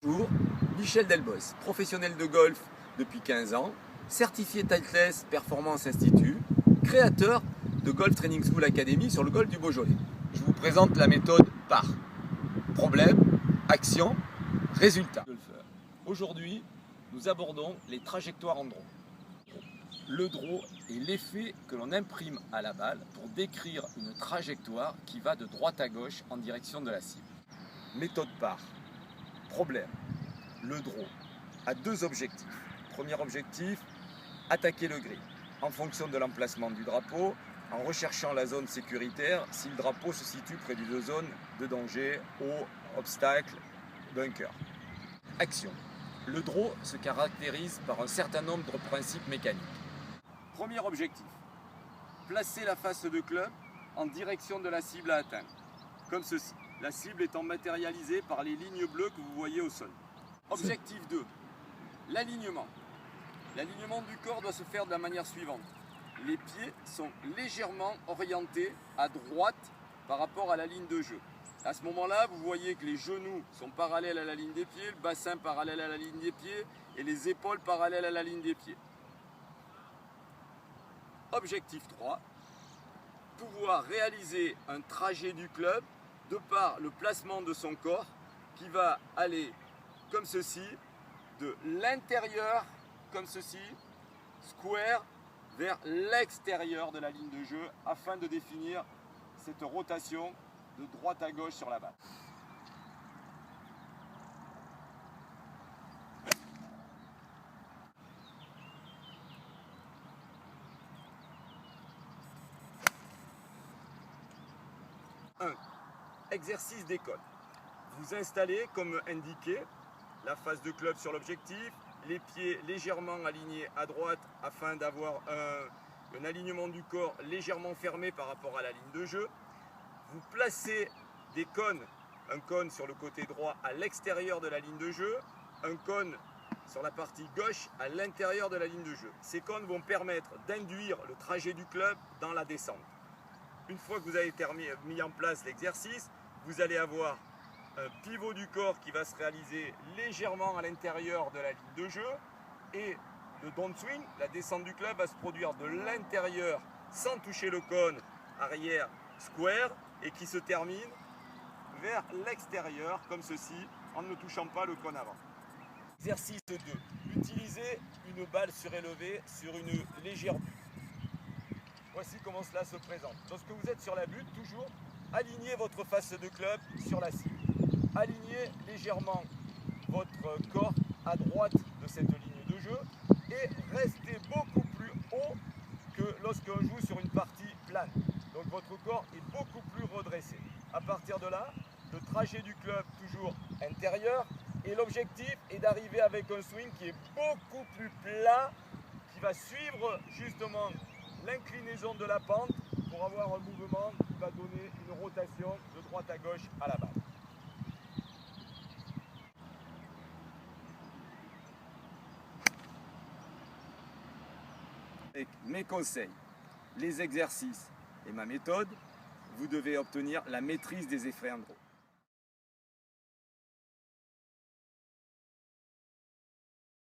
Bonjour, Michel Delbos, professionnel de golf depuis 15 ans, certifié Titleist Performance Institute, créateur de Golf Training School Academy sur le golf du Beaujolais. Je vous présente la méthode PAR. Problème, action, résultat. Aujourd'hui, nous abordons les trajectoires en draw. Le draw est l'effet que l'on imprime à la balle pour décrire une trajectoire qui va de droite à gauche en direction de la cible. Méthode PAR. Problème. Le draw a deux objectifs. Premier objectif, attaquer le green en fonction de l'emplacement du drapeau, en recherchant la zone sécuritaire si le drapeau se situe près d'une zone de danger, eau, obstacle, bunker. Action. Le draw se caractérise par un certain nombre de principes mécaniques. Premier objectif, placer la face de club en direction de la cible à atteindre, comme ceci. La cible étant matérialisée par les lignes bleues que vous voyez au sol. Objectif 2, l'alignement. L'alignement du corps doit se faire de la manière suivante. Les pieds sont légèrement orientés à droite par rapport à la ligne de jeu. À ce moment-là, vous voyez que les genoux sont parallèles à la ligne des pieds, le bassin parallèle à la ligne des pieds et les épaules parallèles à la ligne des pieds. Objectif 3, pouvoir réaliser un trajet du club de par le placement de son corps qui va aller comme ceci, de l'intérieur comme ceci, square, vers l'extérieur de la ligne de jeu afin de définir cette rotation de droite à gauche sur la balle. Exercice des cônes. Vous installez comme indiqué la face de club sur l'objectif, les pieds légèrement alignés à droite afin d'avoir un alignement du corps légèrement fermé par rapport à la ligne de jeu. Vous placez des cônes, un cône sur le côté droit à l'extérieur de la ligne de jeu, un cône sur la partie gauche à l'intérieur de la ligne de jeu. Ces cônes vont permettre d'induire le trajet du club dans la descente. Une fois que vous avez mis en place l'exercice, vous allez avoir un pivot du corps qui va se réaliser légèrement à l'intérieur de la ligne de jeu et le downswing, la descente du club, va se produire de l'intérieur sans toucher le cône arrière square et qui se termine vers l'extérieur comme ceci en ne touchant pas le cône avant. Exercice 2. Utilisez une balle surélevée sur une légère butte. Voici comment cela se présente. Lorsque vous êtes sur la butte, toujours alignez votre face de club sur la cible. Alignez légèrement votre corps à droite de cette ligne de jeu et restez beaucoup plus haut que lorsqu'on joue sur une partie plane. Donc votre corps est beaucoup plus redressé. À partir de là, le trajet du club toujours intérieur et l'objectif est d'arriver avec un swing qui est beaucoup plus plat, qui va suivre justement l'inclinaison de la pente pour avoir un mouvement qui va donner une rotation de droite à gauche à la balle. Avec mes conseils, les exercices et ma méthode, vous devez obtenir la maîtrise des effets en draw.